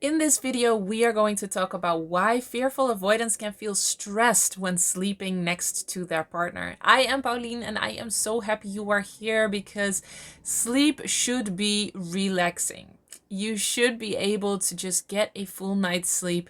In this video, we are going to talk about why fearful avoidants can feel stressed when sleeping next to their partner. I am Pauline and I am so happy you are here because sleep should be relaxing. You should be able to just get a full night's sleep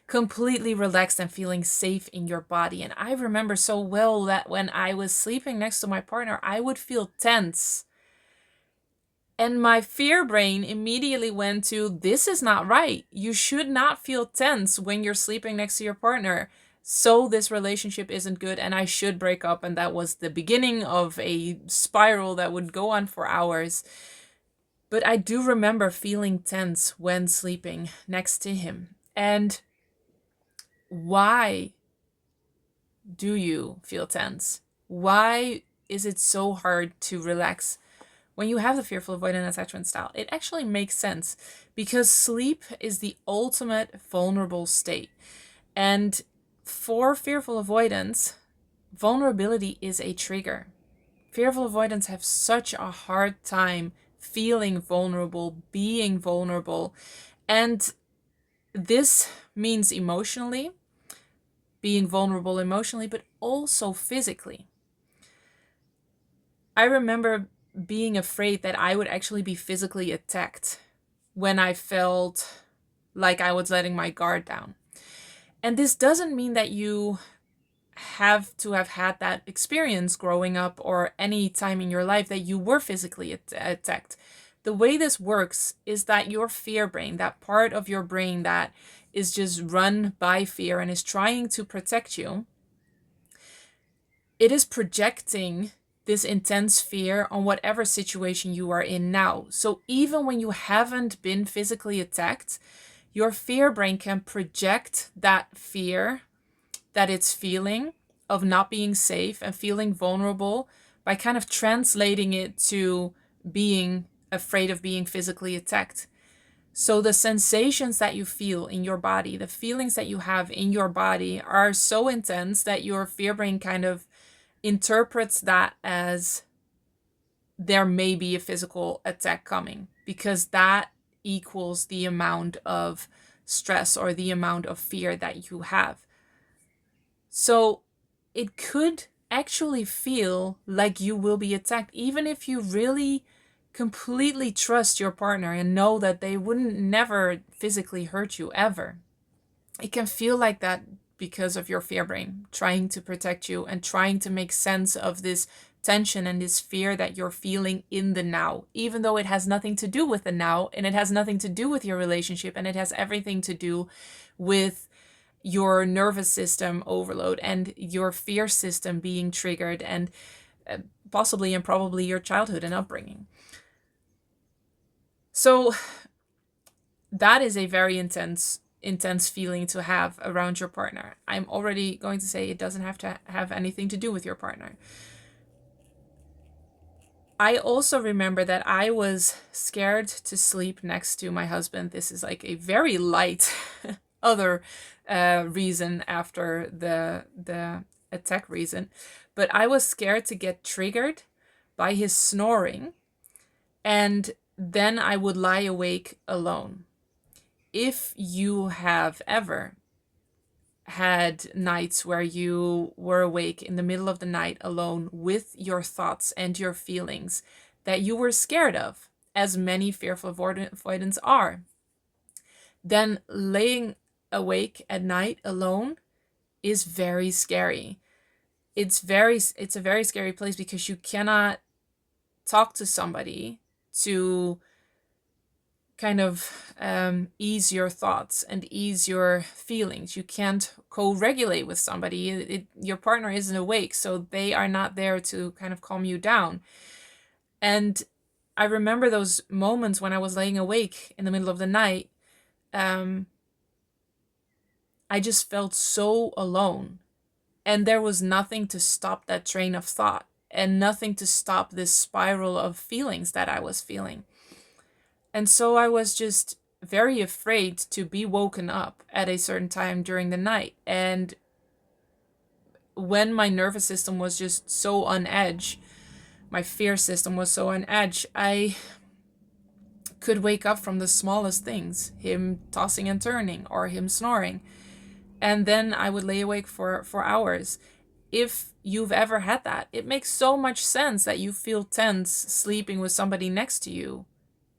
completely relaxed and feeling safe in your body. And I remember so well that when I was sleeping next to my partner, I would feel tense. And my fear brain immediately went to, this is not right. You should not feel tense when you're sleeping next to your partner. So this relationship isn't good and I should break up. And that was the beginning of a spiral that would go on for hours. But I do remember feeling tense when sleeping next to him. And why do you feel tense? Why is it so hard to relax when you have the fearful avoidant attachment style? It actually makes sense because sleep is the ultimate vulnerable state. And for fearful avoidance, vulnerability is a trigger. Fearful avoidants have such a hard time feeling vulnerable, being vulnerable. And this means emotionally, being vulnerable emotionally, but also physically. I remember being afraid that I would actually be physically attacked when I felt like I was letting my guard down. And this doesn't mean that you have to have had that experience growing up or any time in your life that you were physically attacked. The way this works is that your fear brain, that part of your brain that is just run by fear and is trying to protect you, it is projecting this intense fear on whatever situation you are in now. So even when you haven't been physically attacked, your fear brain can project that fear that it's feeling of not being safe and feeling vulnerable by kind of translating it to being afraid of being physically attacked. So the sensations that you feel in your body, the feelings that you have in your body are so intense that your fear brain kind of interprets that as there may be a physical attack coming, because that equals the amount of stress or the amount of fear that you have. So it could actually feel like you will be attacked, even if you really completely trust your partner and know that they wouldn't never physically hurt you ever. It can feel like that because of your fear brain trying to protect you and trying to make sense of this tension and this fear that you're feeling in the now, even though it has nothing to do with the now and it has nothing to do with your relationship and it has everything to do with your nervous system overload and your fear system being triggered and possibly and probably your childhood and upbringing. So that is a very intense feeling to have around your partner. I'm already going to say it doesn't have to have anything to do with your partner. I also remember that I was scared to sleep next to my husband. This is like a very light other reason after the attack reason, but I was scared to get triggered by his snoring, and then I would lie awake alone. If you have ever had nights where you were awake in the middle of the night alone with your thoughts and your feelings that you were scared of, as many fearful avoidants are, then laying awake at night alone is very scary. It's a very scary place because you cannot talk to somebody to kind of ease your thoughts and ease your feelings. You can't co-regulate with somebody. Your partner isn't awake, so they are not there to kind of calm you down. And I remember those moments when I was laying awake in the middle of the night. I just felt so alone. And there was nothing to stop that train of thought and nothing to stop this spiral of feelings that I was feeling. And so I was just very afraid to be woken up at a certain time during the night. And when my nervous system was just so on edge, my fear system was so on edge, I could wake up from the smallest things, him tossing and turning or him snoring. And then I would lay awake for hours. If you've ever had that, it makes so much sense that you feel tense sleeping with somebody next to you,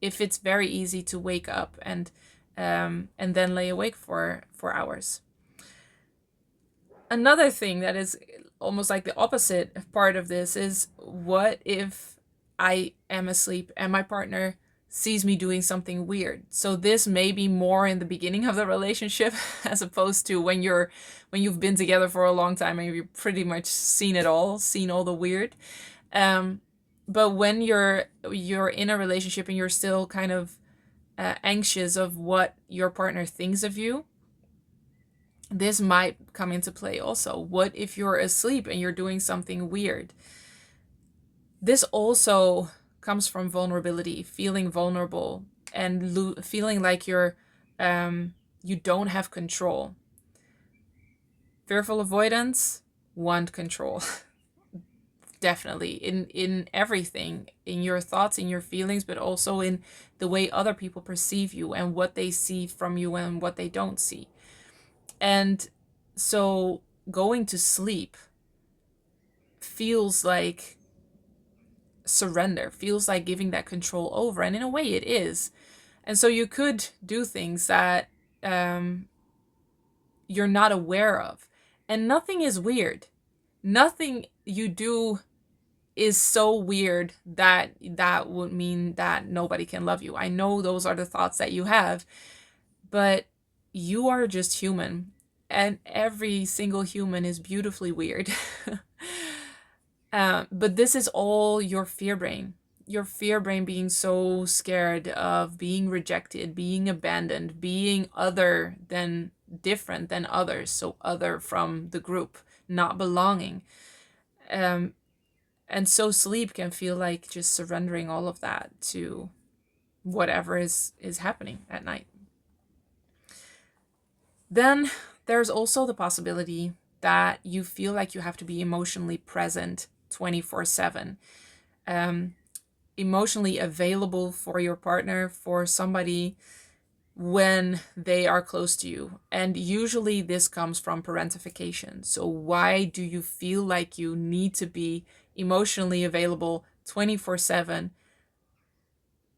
if it's very easy to wake up and then lay awake for hours. Another thing that is almost like the opposite part of this is, what if I am asleep and my partner sees me doing something weird? So this may be more in the beginning of the relationship as opposed to when you've been together for a long time and you've pretty much seen all the weird. But when you're in a relationship and you're still kind of anxious of what your partner thinks of you, this might come into play also. What if you're asleep and you're doing something weird? This also comes from vulnerability, feeling vulnerable and feeling like you don't have control. Fearful avoidants want control. Definitely in everything, in your thoughts, in your feelings, but also in the way other people perceive you and what they see from you and what they don't see. And so going to sleep feels like surrender, feels like giving that control over. And in a way it is. And so you could do things that you're not aware of. And nothing is weird. Nothing you do is so weird that that would mean that nobody can love you. I know those are the thoughts that you have, but you are just human, and every single human is beautifully weird. But this is all your fear brain. Your fear brain being so scared of being rejected, being abandoned, being other than, different than others, so other from the group, not belonging. And so sleep can feel like just surrendering all of that to whatever is happening at night. Then there's also the possibility that you feel like you have to be emotionally present 24/7, emotionally available for your partner, for somebody when they are close to you. And usually this comes from parentification. So why do you feel like you need to be emotionally available 24/7?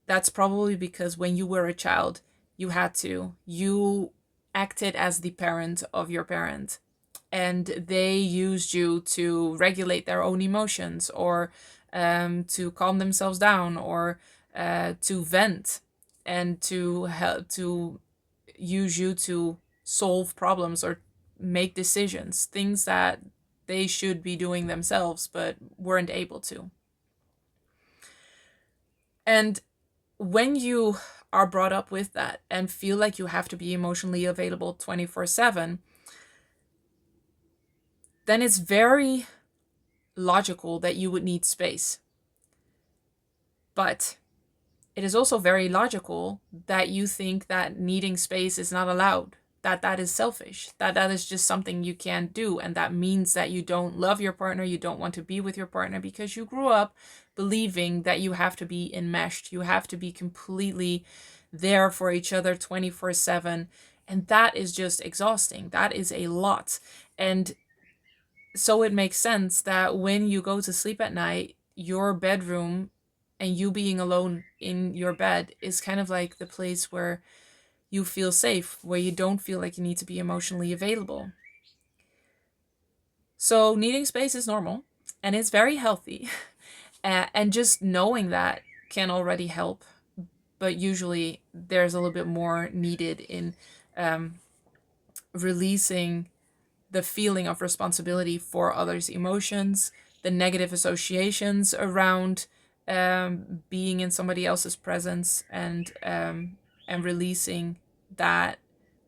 That's probably because when you were a child, you acted as the parent of your parent, and they used you to regulate their own emotions, or to calm themselves down, or to vent, and to help, to use you to solve problems or make decisions, things that they should be doing themselves but weren't able to. And when you are brought up with that and feel like you have to be emotionally available 24/7, then it's very logical that you would need space. But it is also very logical that you think that needing space is not allowed, that that is selfish, that that is just something you can't do, and that means that you don't love your partner, you don't want to be with your partner, because you grew up believing that you have to be enmeshed, you have to be completely there for each other 24/7, and that is just exhausting. That is a lot. And so it makes sense that when you go to sleep at night, your bedroom and you being alone in your bed is kind of like the place where you feel safe, where you don't feel like you need to be emotionally available. So needing space is normal and it's very healthy. And just knowing that can already help. But usually there's a little bit more needed in releasing the feeling of responsibility for others' emotions, the negative associations around being in somebody else's presence, and releasing that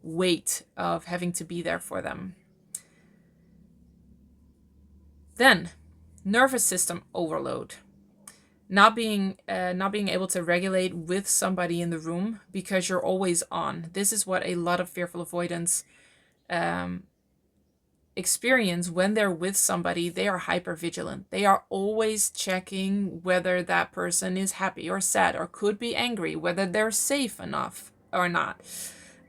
weight of having to be there for them. Then, nervous system overload. Not being able to regulate with somebody in the room because you're always on. This is what a lot of fearful avoidants experience, when they're with somebody, they are hyper vigilant. They are always checking whether that person is happy or sad or could be angry, whether they're safe enough or not.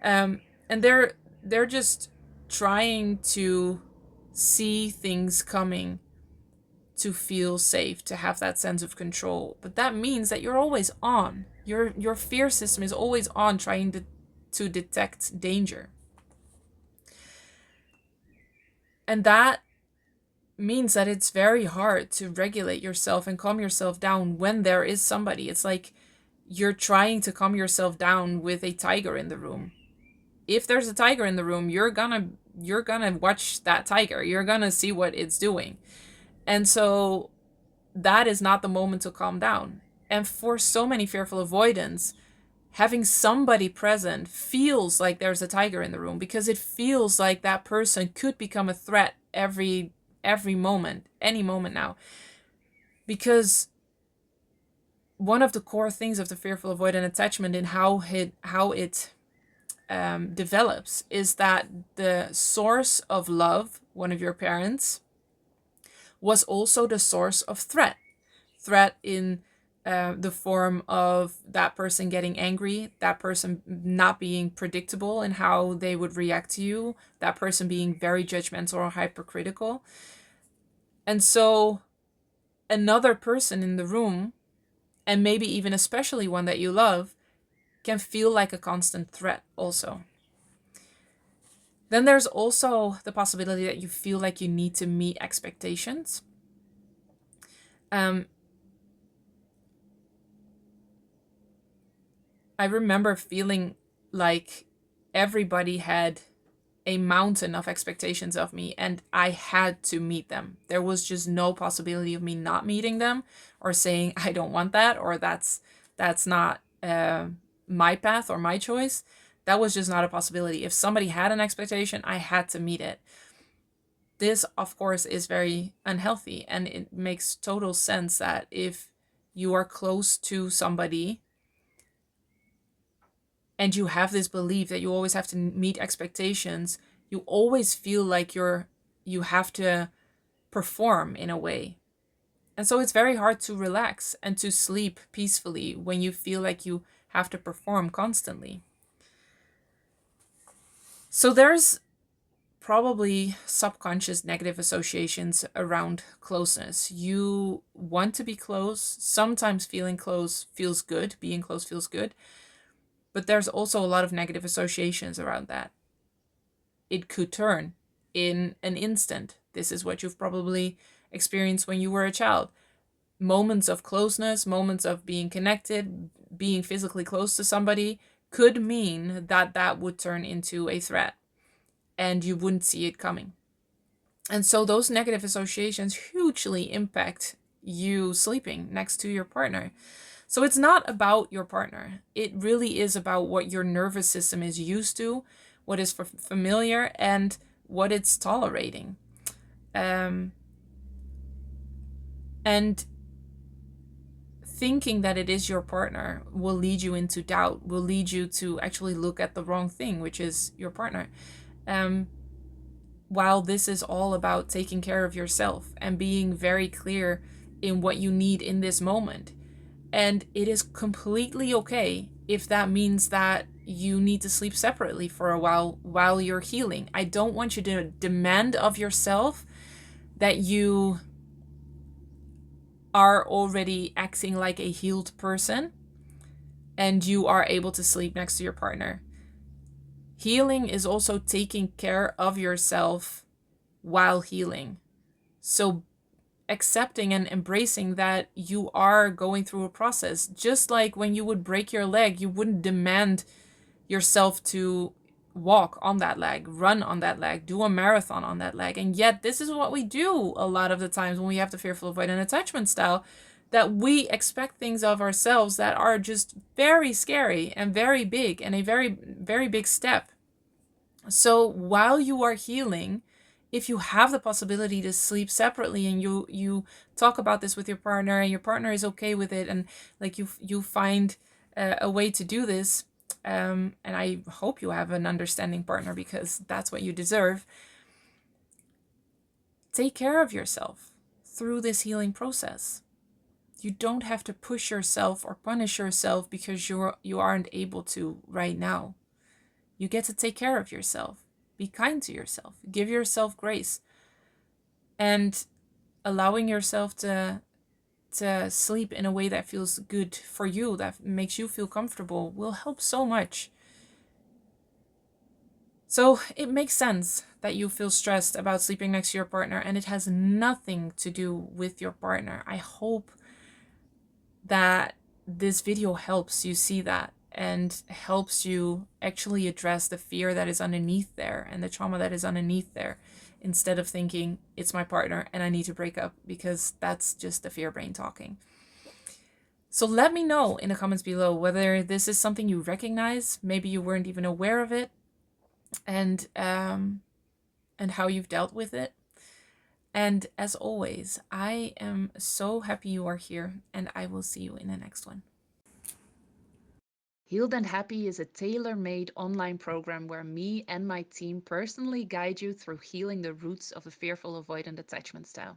And they're just trying to see things coming, to feel safe, to have that sense of control. But that means that you're always on. Your fear system is always on, trying to detect danger. And that means that it's very hard to regulate yourself and calm yourself down when there is somebody. It's like you're trying to calm yourself down with a tiger in the room. If there's a tiger in the room, you're gonna watch that tiger. You're gonna see what it's doing. And so that is not the moment to calm down. And for so many fearful avoidants, having somebody present feels like there's a tiger in the room, because it feels like that person could become a threat every moment, any moment now. Because one of the core things of the fearful avoidant attachment and how it develops is that the source of love, one of your parents, was also the source of threat in the form of that person getting angry, that person not being predictable in how they would react to you, that person being very judgmental or hypercritical. And so another person in the room, and maybe even especially one that you love, can feel like a constant threat also. Then there's also the possibility that you feel like you need to meet expectations. I remember feeling like everybody had a mountain of expectations of me, and I had to meet them. There was just no possibility of me not meeting them, or saying I don't want that, or that's not my path or my choice. That was just not a possibility. If somebody had an expectation, I had to meet it. This, of course, is very unhealthy, and it makes total sense that if you are close to somebody and you have this belief that you always have to meet expectations, you always feel like you have to perform in a way. And so it's very hard to relax and to sleep peacefully when you feel like you have to perform constantly. So there's probably subconscious negative associations around closeness. You want to be close. Sometimes feeling close feels good. Being close feels good. But there's also a lot of negative associations around that. It could turn in an instant. This is what you've probably experienced when you were a child. Moments of closeness, moments of being connected, being physically close to somebody could mean that that would turn into a threat and you wouldn't see it coming. And so those negative associations hugely impact you sleeping next to your partner. So it's not about your partner. It really is about what your nervous system is used to, what is familiar, and what it's tolerating. And thinking that it is your partner will lead you into doubt, will lead you to actually look at the wrong thing, which is your partner. While this is all about taking care of yourself and being very clear in what you need in this moment. And it is completely okay if that means that you need to sleep separately for a while you're healing. I don't want you to demand of yourself that you are already acting like a healed person and you are able to sleep next to your partner. Healing is also taking care of yourself while healing. So accepting and embracing that you are going through a process. Just like when you would break your leg, you wouldn't demand yourself to walk on that leg, run on that leg, do a marathon on that leg. And yet this is what we do a lot of the times when we have the fearful avoidant attachment style, that we expect things of ourselves that are just very scary and very big and a very, very big step. So while you are healing, if you have the possibility to sleep separately and you talk about this with your partner and your partner is okay with it, and like you find a way to do this, and I hope you have an understanding partner, because that's what you deserve. take care of yourself through this healing process. You don't have to push yourself or punish yourself because you aren't able to right now. You get to take care of yourself. Be kind to yourself. Give yourself grace. And allowing yourself to sleep in a way that feels good for you, that makes you feel comfortable, will help so much. So it makes sense that you feel stressed about sleeping next to your partner, and it has nothing to do with your partner. I hope that this video helps you see that and helps you actually address the fear that is underneath there and the trauma that is underneath there, instead of thinking it's my partner and I need to break up, because that's just the fear brain talking. So let me know in the comments below whether this is something you recognize, maybe you weren't even aware of it, and how you've dealt with it. And as always, I am so happy you are here, and I will see you in the next one. Healed and Happy is a tailor-made online program where me and my team personally guide you through healing the roots of a fearful avoidant attachment style.